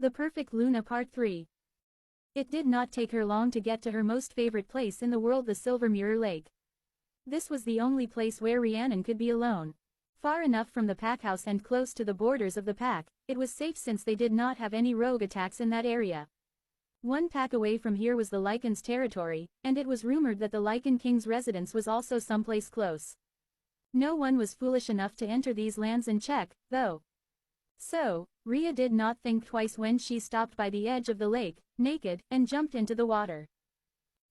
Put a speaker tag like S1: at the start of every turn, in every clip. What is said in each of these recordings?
S1: The Perfect Luna Part 3. It did not take her long to get to her most favorite place in the world, the Silver Mirror Lake. This was the only place where Rhiannon could be alone. Far enough from the packhouse and close to the borders of the pack, it was safe since they did not have any rogue attacks in that area. One pack away from here was the Lycan's territory, and it was rumored that the Lycan King's residence was also someplace close. No one was foolish enough to enter these lands in check, though. So, Rhea did not think twice when she stopped by the edge of the lake, naked, and jumped into the water.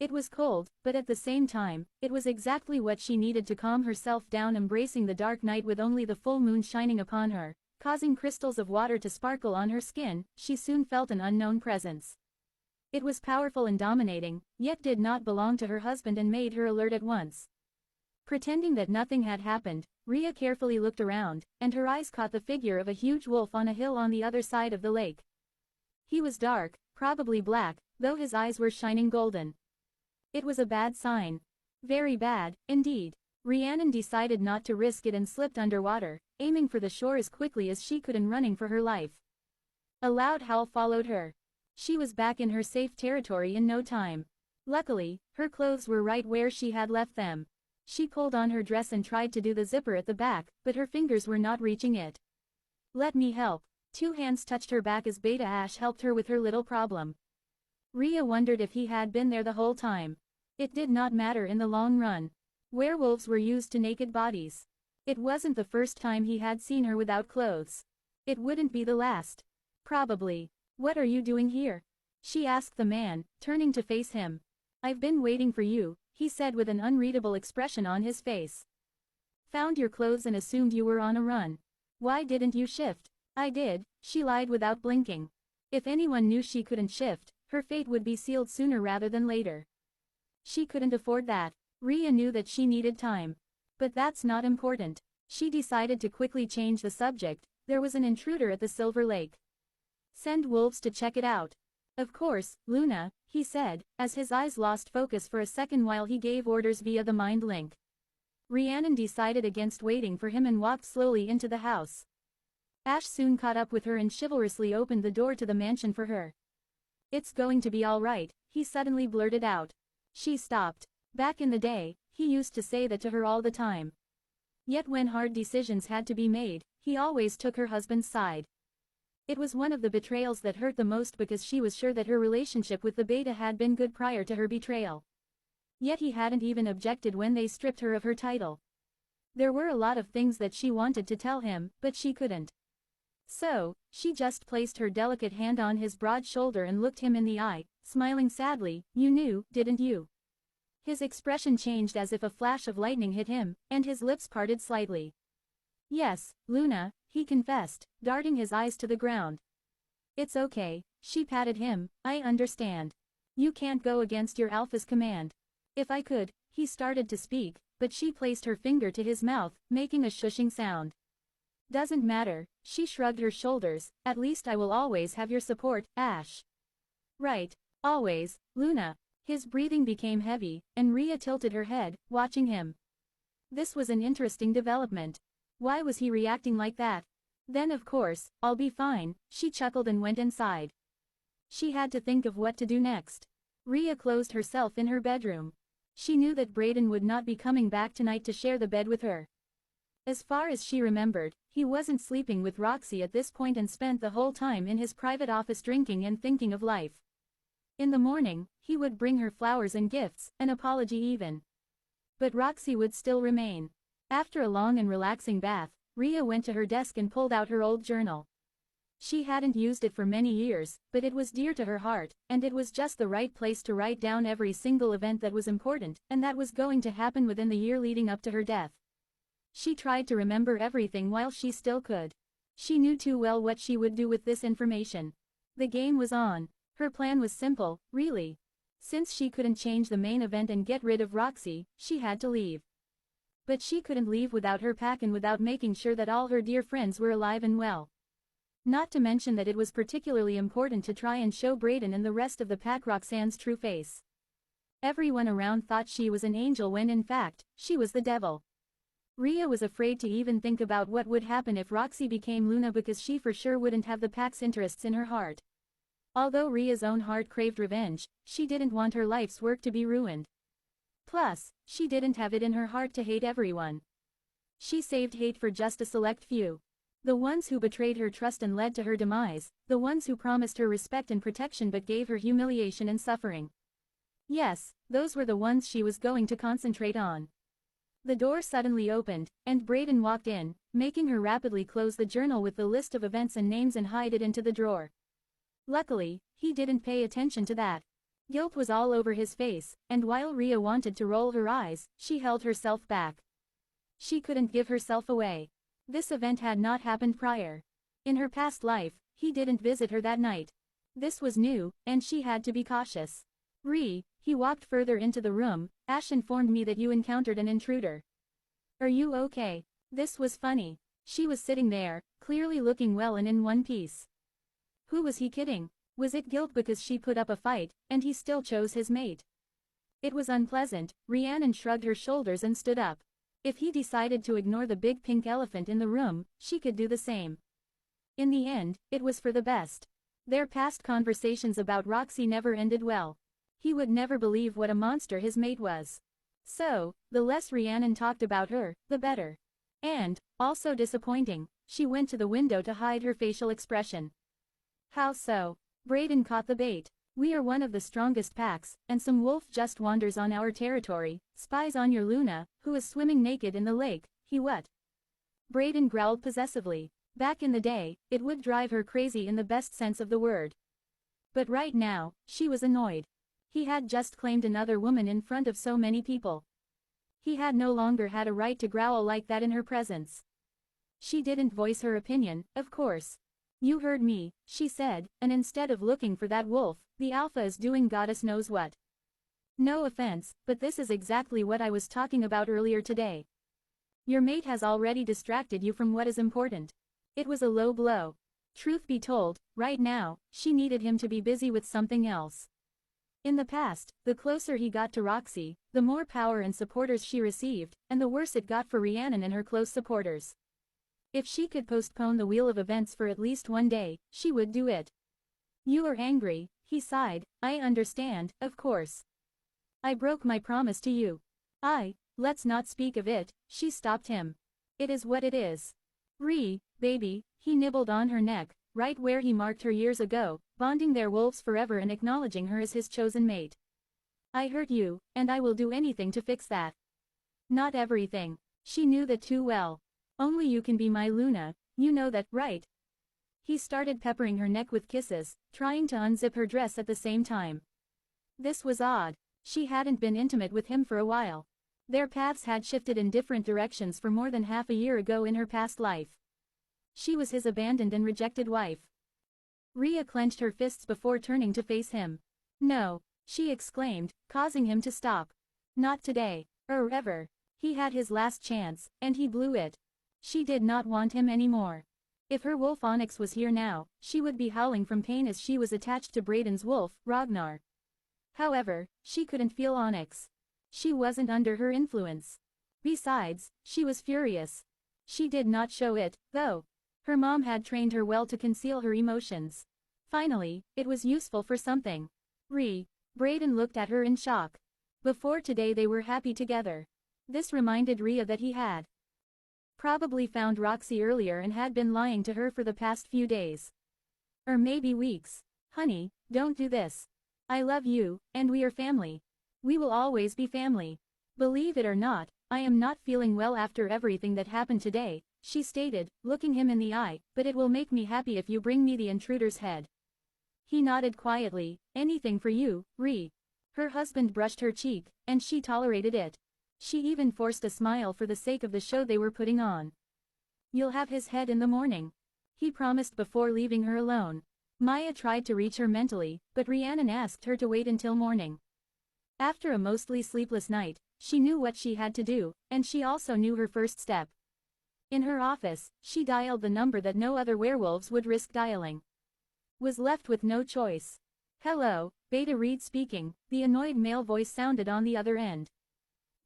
S1: It was cold, but at the same time, it was exactly what she needed to calm herself down, embracing the dark night with only the full moon shining upon her, causing crystals of water to sparkle on her skin. She soon felt an unknown presence. It was powerful and dominating, yet did not belong to her husband and made her alert at once. Pretending that nothing had happened, Rhea carefully looked around, and her eyes caught the figure of a huge wolf on a hill on the other side of the lake. He was dark, probably black, though his eyes were shining golden. It was a bad sign. Very bad, indeed. Rhiannon decided not to risk it and slipped underwater, aiming for the shore as quickly as she could and running for her life. A loud howl followed her. She was back in her safe territory in no time. Luckily, her clothes were right where she had left them. She pulled on her dress and tried to do the zipper at the back, but her fingers were not reaching it. "Let me help." Two hands touched her back as Beta Ash helped her with her little problem. Rhea wondered if he had been there the whole time. It did not matter in the long run. Werewolves were used to naked bodies. It wasn't the first time he had seen her without clothes. It wouldn't be the last. Probably. "What are you doing here?" she asked the man, turning to face him. "I've been waiting for you," he said with an unreadable expression on his face. "Found your clothes and assumed you were on a run. Why didn't you shift?" "I did," she lied without blinking. If anyone knew she couldn't shift, her fate would be sealed sooner rather than later. She couldn't afford that. Rhea knew that she needed time. But that's not important. She decided to quickly change the subject. There was an intruder at the Silver Lake. "Send wolves to check it out." "Of course, Luna," he said, as his eyes lost focus for a second while he gave orders via the mind link. Rhiannon decided against waiting for him and walked slowly into the house. Ash soon caught up with her and chivalrously opened the door to the mansion for her. "It's going to be all right," he suddenly blurted out. She stopped. Back in the day, he used to say that to her all the time. Yet when hard decisions had to be made, he always took her husband's side. It was one of the betrayals that hurt the most because she was sure that her relationship with the Beta had been good prior to her betrayal. Yet he hadn't even objected when they stripped her of her title. There were a lot of things that she wanted to tell him, but she couldn't. So, she just placed her delicate hand on his broad shoulder and looked him in the eye, smiling sadly. "You knew, didn't you?" His expression changed as if a flash of lightning hit him, and his lips parted slightly. "Yes, Luna," he confessed, darting his eyes to the ground. "It's okay," she patted him, "I understand. You can't go against your alpha's command." "If I could," he started to speak, but she placed her finger to his mouth, making a shushing sound. "Doesn't matter," she shrugged her shoulders, "at least I will always have your support, Ash." "Right. Always, Luna." His breathing became heavy, and Rhea tilted her head, watching him. This was an interesting development. Why was he reacting like that? Then of course, "I'll be fine," she chuckled and went inside. She had to think of what to do next. Rhea closed herself in her bedroom. She knew that Brayden would not be coming back tonight to share the bed with her. As far as she remembered, he wasn't sleeping with Roxy at this point and spent the whole time in his private office drinking and thinking of life. In the morning, he would bring her flowers and gifts, an apology even. But Roxy would still remain. After a long and relaxing bath, Rhea went to her desk and pulled out her old journal. She hadn't used it for many years, but it was dear to her heart, and it was just the right place to write down every single event that was important, and that was going to happen within the year leading up to her death. She tried to remember everything while she still could. She knew too well what she would do with this information. The game was on. Her plan was simple, really. Since she couldn't change the main event and get rid of Roxy, she had to leave. But she couldn't leave without her pack and without making sure that all her dear friends were alive and well. Not to mention that it was particularly important to try and show Brayden and the rest of the pack Roxanne's true face. Everyone around thought she was an angel when in fact, she was the devil. Rhea was afraid to even think about what would happen if Roxy became Luna because she for sure wouldn't have the pack's interests in her heart. Although Ria's own heart craved revenge, she didn't want her life's work to be ruined. Plus, she didn't have it in her heart to hate everyone. She saved hate for just a select few. The ones who betrayed her trust and led to her demise, the ones who promised her respect and protection but gave her humiliation and suffering. Yes, those were the ones she was going to concentrate on. The door suddenly opened, and Brayden walked in, making her rapidly close the journal with the list of events and names and hide it into the drawer. Luckily, he didn't pay attention to that. Guilt was all over his face, and while Ria wanted to roll her eyes, she held herself back. She couldn't give herself away. This event had not happened prior. In her past life, he didn't visit her that night. This was new, and she had to be cautious. He walked further into the room. Ash informed me that you encountered an intruder. Are you okay? This was funny. She was sitting there, clearly looking well and in one piece. Who was he kidding? Was it guilt because she put up a fight, and he still chose his mate? It was unpleasant. Rhiannon shrugged her shoulders and stood up. If he decided to ignore the big pink elephant in the room, she could do the same. In the end, it was for the best. Their past conversations about Roxy never ended well. He would never believe what a monster his mate was. So, the less Rhiannon talked about her, the better. And, also disappointing, she went to the window to hide her facial expression. How so? Brayden caught the bait. We are one of the strongest packs, and some wolf just wanders on our territory, spies on your Luna, who is swimming naked in the lake. He what? Brayden growled possessively. Back in the day, it would drive her crazy in the best sense of the word. But right now, she was annoyed. He had just claimed another woman in front of so many people. He had no longer had a right to growl like that in her presence. She didn't voice her opinion, of course. You heard me, she said, and instead of looking for that wolf, the alpha is doing goddess knows what. No offense, but this is exactly what I was talking about earlier today. Your mate has already distracted you from what is important. It was a low blow. Truth be told, right now, she needed him to be busy with something else. In the past, the closer he got to Roxy, the more power and supporters she received, and the worse it got for Rhiannon and her close supporters. If she could postpone the wheel of events for at least one day, she would do it. You are angry, he sighed. I understand, of course. I broke my promise to you. Let's not speak of it, she stopped him. It is what it is. Baby, he nibbled on her neck, right where he marked her years ago, bonding their wolves forever and acknowledging her as his chosen mate. I hurt you, and I will do anything to fix that. Not everything. She knew that too well. Only you can be my Luna, you know that, right? He started peppering her neck with kisses, trying to unzip her dress at the same time. This was odd. She hadn't been intimate with him for a while. Their paths had shifted in different directions for more than half a year ago in her past life. She was his abandoned and rejected wife. Ria clenched her fists before turning to face him. No, she exclaimed, causing him to stop. Not today, or ever. He had his last chance, and he blew it. She did not want him anymore. If her wolf Onyx was here now, she would be howling from pain as she was attached to Brayden's wolf, Ragnar. However, she couldn't feel Onyx. She wasn't under her influence. Besides, she was furious. She did not show it, though. Her mom had trained her well to conceal her emotions. Finally, it was useful for something. Brayden looked at her in shock. Before today they were happy together. This reminded Ria that he had probably found Roxy earlier and had been lying to her for the past few days. Or maybe weeks. Honey, don't do this. I love you, and we are family. We will always be family. Believe it or not, I am not feeling well after everything that happened today, she stated, looking him in the eye, but it will make me happy if you bring me the intruder's head. He nodded quietly. Anything for you, Her husband brushed her cheek, and she tolerated it. She even forced a smile for the sake of the show they were putting on. You'll have his head in the morning. He promised before leaving her alone. Maya tried to reach her mentally, but Rhiannon asked her to wait until morning. After a mostly sleepless night, she knew what she had to do, and she also knew her first step. In her office, she dialed the number that no other werewolves would risk dialing. Was left with no choice. Hello, Beta Reed speaking, the annoyed male voice sounded on the other end.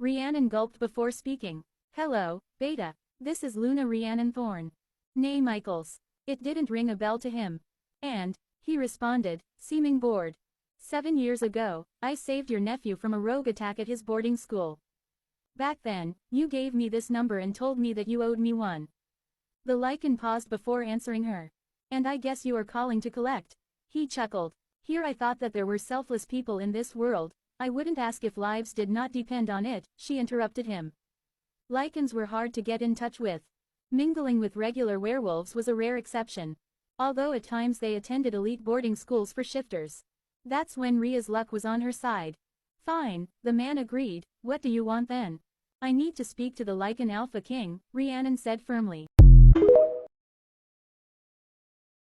S1: Rhiannon gulped before speaking. Hello, Beta. This is Luna Rhiannon Thorne. Nay Michaels. It didn't ring a bell to him. And, He responded, seeming bored. 7 years ago, I saved your nephew from a rogue attack at his boarding school. Back then, you gave me this number and told me that you owed me one. The Lycan paused before answering her. And I guess you are calling to collect. He chuckled. Here I thought that there were selfless people in this world, I wouldn't ask if lives did not depend on it, she interrupted him. Lycans were hard to get in touch with. Mingling with regular werewolves was a rare exception. Although at times they attended elite boarding schools for shifters. That's when Ria's luck was on her side. Fine, the man agreed, what do you want then? I need to speak to the Lycan Alpha King, Rhiannon said firmly.